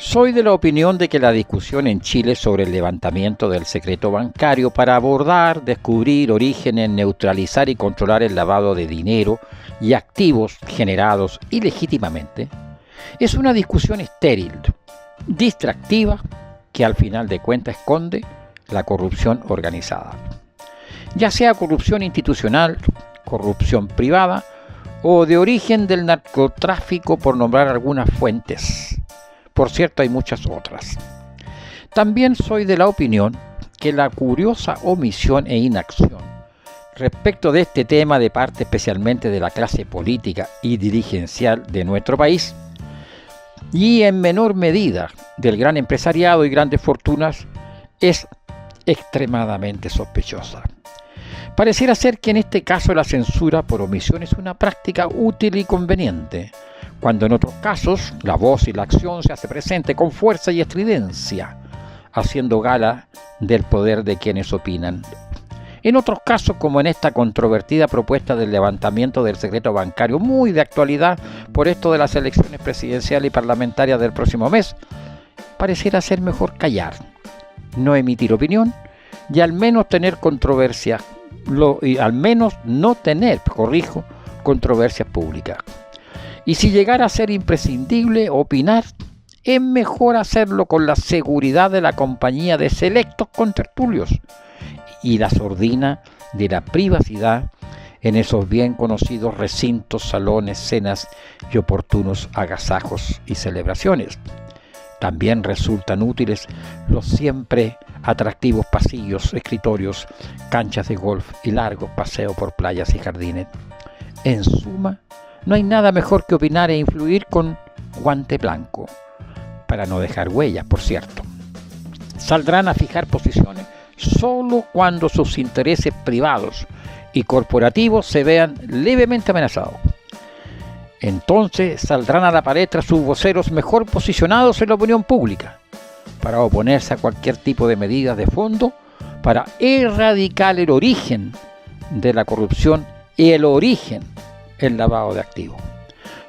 Soy de la opinión de que la discusión en Chile sobre el levantamiento del secreto bancario para abordar, descubrir orígenes, neutralizar y controlar el lavado de dinero y activos generados ilegítimamente es una discusión estéril, distractiva, que al final de cuentas esconde la corrupción organizada. Ya sea corrupción institucional, corrupción privada o de origen del narcotráfico, por nombrar algunas fuentes. Por cierto, hay muchas otras. También soy de la opinión que la curiosa omisión e inacción respecto de este tema de parte especialmente de la clase política y dirigencial de nuestro país y en menor medida del gran empresariado y grandes fortunas es extremadamente sospechosa. Pareciera ser que en este caso la censura por omisión es una práctica útil y conveniente, cuando en otros casos la voz y la acción se hace presente con fuerza y estridencia, haciendo gala del poder de quienes opinan. En otros casos, como en esta controvertida propuesta del levantamiento del secreto bancario, muy de actualidad por esto de las elecciones presidenciales y parlamentarias del próximo mes, pareciera ser mejor callar, no emitir opinión y al menos tener controversia, controversias públicas. Y si llegara a ser imprescindible opinar, es mejor hacerlo con la seguridad de la compañía de selectos contertulios y la sordina de la privacidad en esos bien conocidos recintos, salones, cenas y oportunos agasajos y celebraciones. También resultan útiles los siempre atractivos pasillos, escritorios, canchas de golf y largos paseos por playas y jardines. En suma, no hay nada mejor que opinar e influir con guante blanco, para no dejar huellas, por cierto. Saldrán a fijar posiciones solo cuando sus intereses privados y corporativos se vean levemente amenazados. Entonces saldrán a la palestra sus voceros mejor posicionados en la opinión pública para oponerse a cualquier tipo de medidas de fondo para erradicar el origen de la corrupción y el origen del lavado de activos.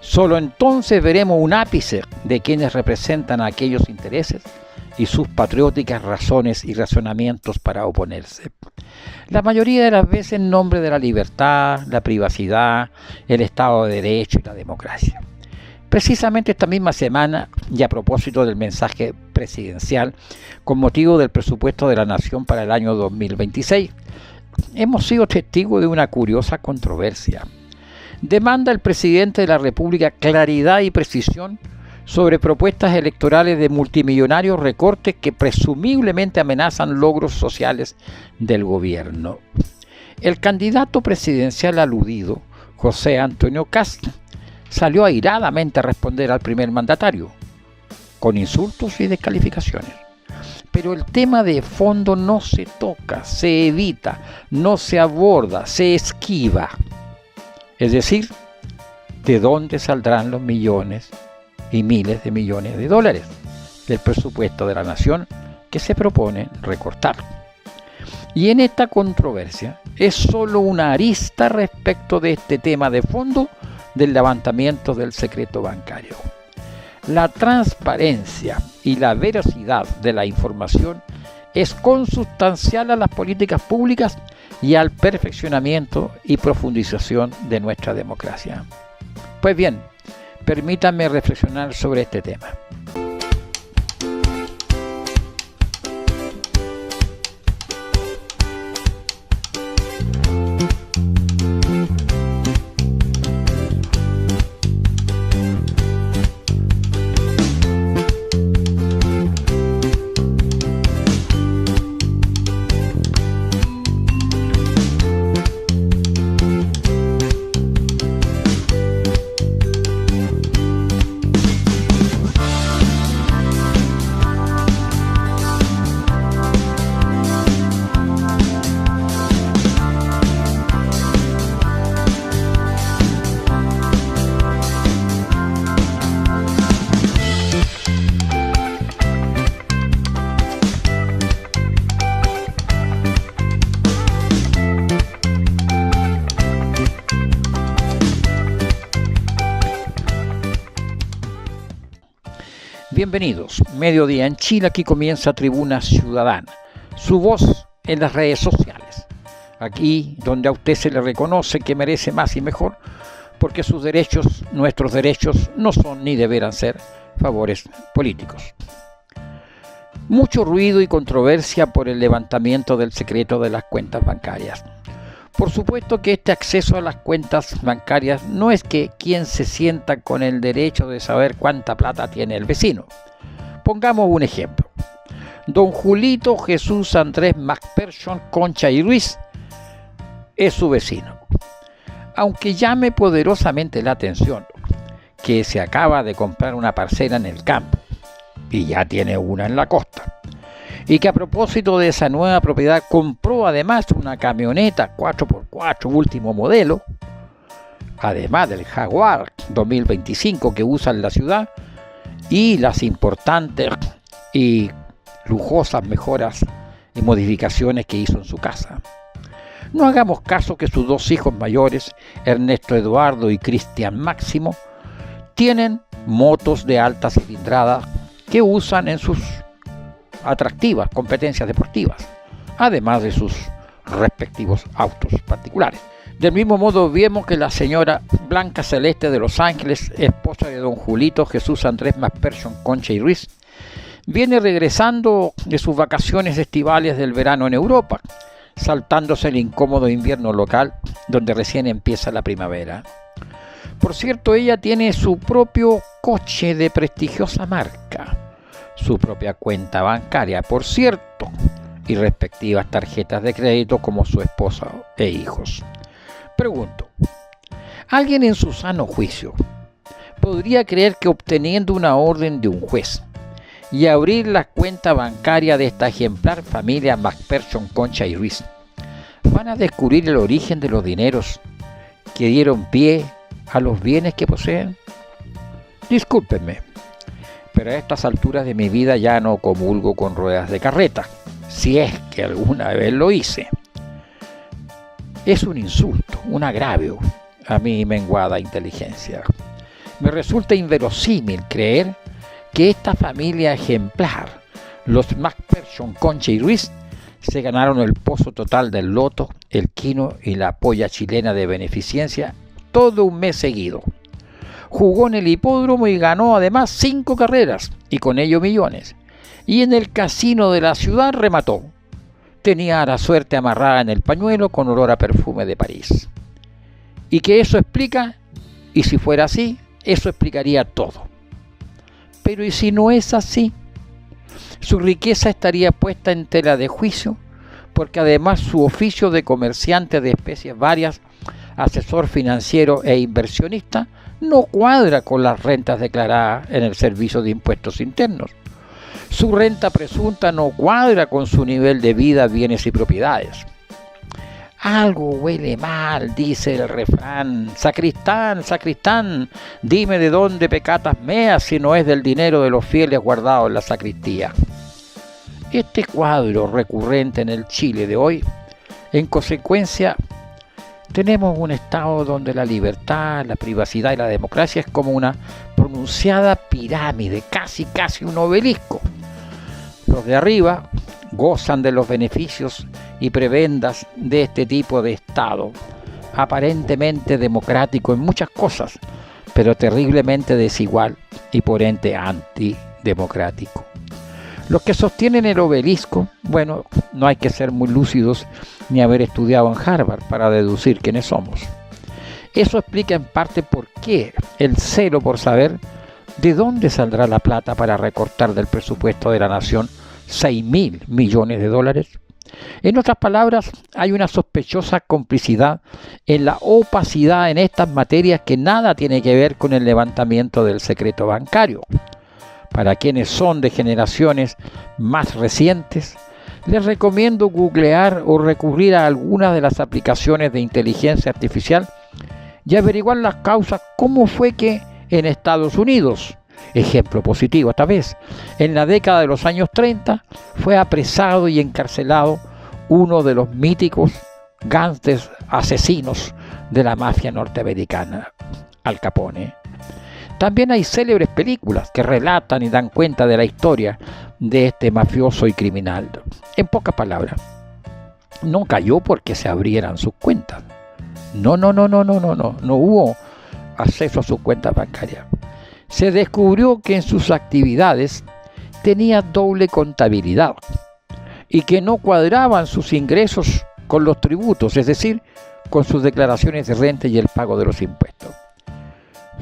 Solo entonces veremos un ápice de quienes representan a aquellos intereses y sus patrióticas razones y razonamientos para oponerse. La mayoría de las veces en nombre de la libertad, la privacidad, el Estado de Derecho y la democracia. Precisamente esta misma semana, y a propósito del mensaje presidencial con motivo del presupuesto de la Nación para el año 2026, hemos sido testigos de una curiosa controversia. Demanda el presidente de la República claridad y precisión sobre propuestas electorales de multimillonarios recortes que presumiblemente amenazan logros sociales del gobierno. El candidato presidencial aludido, José Antonio Kast, salió airadamente a responder al primer mandatario, con insultos y descalificaciones. Pero el tema de fondo no se toca, se evita, no se aborda, se esquiva. Es decir, ¿de dónde saldrán los millones y miles de millones de dólares del presupuesto de la nación que se propone recortar? Y en esta controversia es solo una arista respecto de este tema de fondo del levantamiento del secreto bancario. La transparencia y la veracidad de la información es consustancial a las políticas públicas y al perfeccionamiento y profundización de nuestra democracia. Pues bien, permítanme reflexionar sobre este tema. Bienvenidos, mediodía en Chile, aquí comienza Tribuna Ciudadana, su voz en las redes sociales, aquí donde a usted se le reconoce que merece más y mejor, porque sus derechos, nuestros derechos, no son ni deberán ser favores políticos. Mucho ruido y controversia por el levantamiento del secreto de las cuentas bancarias. Por supuesto que este acceso a las cuentas bancarias no es que quien se sienta con el derecho de saber cuánta plata tiene el vecino. Pongamos un ejemplo. Don Julito Jesús Andrés McPherson Concha y Ruiz es su vecino. Aunque llame poderosamente la atención que se acaba de comprar una parcela en el campo y ya tiene una en la costa, y que a propósito de esa nueva propiedad compró además una camioneta 4x4 último modelo, además del Jaguar 2025 que usa en la ciudad y las importantes y lujosas mejoras y modificaciones que hizo en su casa. No hagamos caso que sus dos hijos mayores, Ernesto Eduardo y Cristian Máximo, tienen motos de alta cilindrada que usan en sus atractivas competencias deportivas, además de sus respectivos autos particulares. Del mismo modo vemos que la señora Blanca Celeste de Los Ángeles, esposa de don Julito Jesús Andrés McPherson Concha y Ruiz, viene regresando de sus vacaciones estivales del verano en Europa, saltándose el incómodo invierno local donde recién empieza la primavera. Por cierto, ella tiene su propio coche de prestigiosa marca, su propia cuenta bancaria, por cierto, y respectivas tarjetas de crédito como su esposa e hijos. Pregunto, ¿alguien en su sano juicio podría creer que obteniendo una orden de un juez y abrir la cuenta bancaria de esta ejemplar familia McPherson Concha y Ruiz van a descubrir el origen de los dineros que dieron pie a los bienes que poseen? Discúlpenme, pero a estas alturas de mi vida ya no comulgo con ruedas de carreta, si es que alguna vez lo hice. Es un insulto, un agravio a mi menguada inteligencia. Me resulta inverosímil creer que esta familia ejemplar, los McPherson Concha y Ruiz, se ganaron el pozo total del loto, el quino y la polla chilena de beneficencia todo un mes seguido. Jugó en el hipódromo y ganó además 5 carreras y con ello millones. Y en el casino de la ciudad remató. Tenía la suerte amarrada en el pañuelo con olor a perfume de París. Y que eso explica, y si fuera así, eso explicaría todo. Pero ¿y si no es así? Su riqueza estaría puesta en tela de juicio, porque además su oficio de comerciante de especies varias, asesor financiero e inversionista, no cuadra con las rentas declaradas en el Servicio de Impuestos Internos. Su renta presunta no cuadra con su nivel de vida, bienes y propiedades. Algo huele mal, dice el refrán. Sacristán, sacristán, dime de dónde pecatas meas si no es del dinero de los fieles guardados en la sacristía. Este cuadro recurrente en el Chile de hoy, en consecuencia, tenemos un estado donde la libertad, la privacidad y la democracia es como una pronunciada pirámide, casi un obelisco. Los de arriba gozan de los beneficios y prebendas de este tipo de Estado, aparentemente democrático en muchas cosas, pero terriblemente desigual y por ende antidemocrático. Los que sostienen el obelisco, bueno, no hay que ser muy lúcidos ni haber estudiado en Harvard para deducir quiénes somos. Eso explica en parte por qué el celo por saber de dónde saldrá la plata para recortar del presupuesto de la nación 6.000 millones de dólares. En otras palabras, hay una sospechosa complicidad en la opacidad en estas materias que nada tiene que ver con el levantamiento del secreto bancario. Para quienes son de generaciones más recientes, les recomiendo googlear o recurrir a algunas de las aplicaciones de inteligencia artificial y averiguar las causas cómo fue que en Estados Unidos, ejemplo positivo esta vez, en la década de los años 30 fue apresado y encarcelado uno de los míticos gángsters asesinos de la mafia norteamericana, Al Capone. También hay célebres películas que relatan y dan cuenta de la historia de este mafioso y criminal. En pocas palabras, no cayó porque se abrieran sus cuentas. No hubo acceso a sus cuentas bancarias. Se descubrió que en sus actividades tenía doble contabilidad y que no cuadraban sus ingresos con los tributos, es decir, con sus declaraciones de renta y el pago de los impuestos.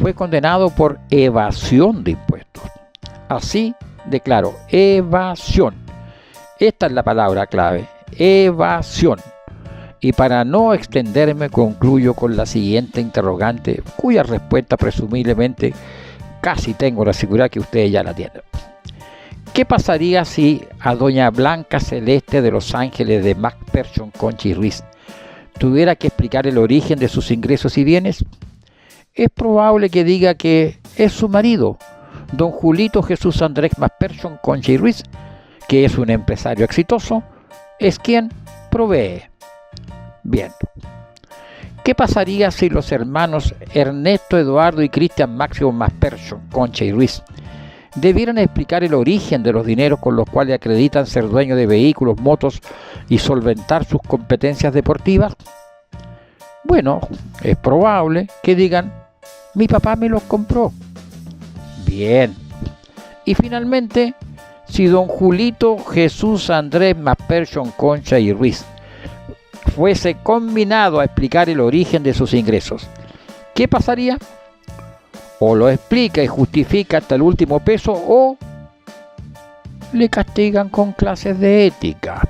Fue condenado por evasión de impuestos. Así de claro, evasión. Esta es la palabra clave, evasión. Y para no extenderme, concluyo con la siguiente interrogante, cuya respuesta presumiblemente casi tengo la seguridad que ustedes ya la tienen. ¿Qué pasaría si a doña Blanca Celeste de Los Ángeles de McPherson Concha y Ruiz tuviera que explicar el origen de sus ingresos y bienes? Es probable que diga que es su marido, don Julito Jesús Andrés McPherson Concha y Ruiz, que es un empresario exitoso, es quien provee. Bien. ¿Qué pasaría si los hermanos Ernesto, Eduardo y Cristian Máximo McPherson Concha y Ruiz debieran explicar el origen de los dineros con los cuales acreditan ser dueños de vehículos, motos y solventar sus competencias deportivas? Bueno, es probable que digan, mi papá me los compró. Bien. Y finalmente, si don Julito Jesús Andrés McPherson Concha y Ruiz fuese combinado a explicar el origen de sus ingresos, ¿qué pasaría? O lo explica y justifica hasta el último peso, o le castigan con clases de ética.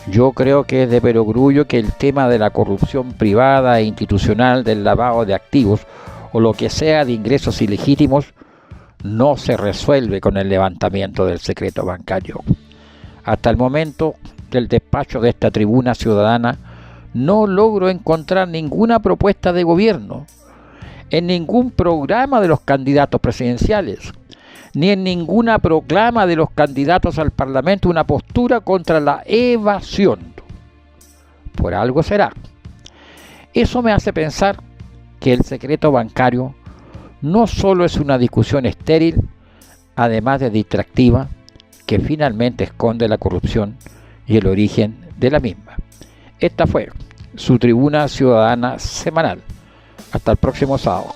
Yo creo que es de perogrullo que el tema de la corrupción privada e institucional, del lavado de activos o lo que sea de ingresos ilegítimos no se resuelve con el levantamiento del secreto bancario. Hasta el momento del despacho de esta tribuna ciudadana no logro encontrar ninguna propuesta de gobierno, en ningún programa de los candidatos presidenciales, ni en ninguna proclama de los candidatos al Parlamento una postura contra la evasión. Por algo será. Eso me hace pensar que el secreto bancario no solo es una discusión estéril, además de distractiva, que finalmente esconde la corrupción y el origen de la misma. Esta fue su tribuna ciudadana semanal. Hasta el próximo sábado.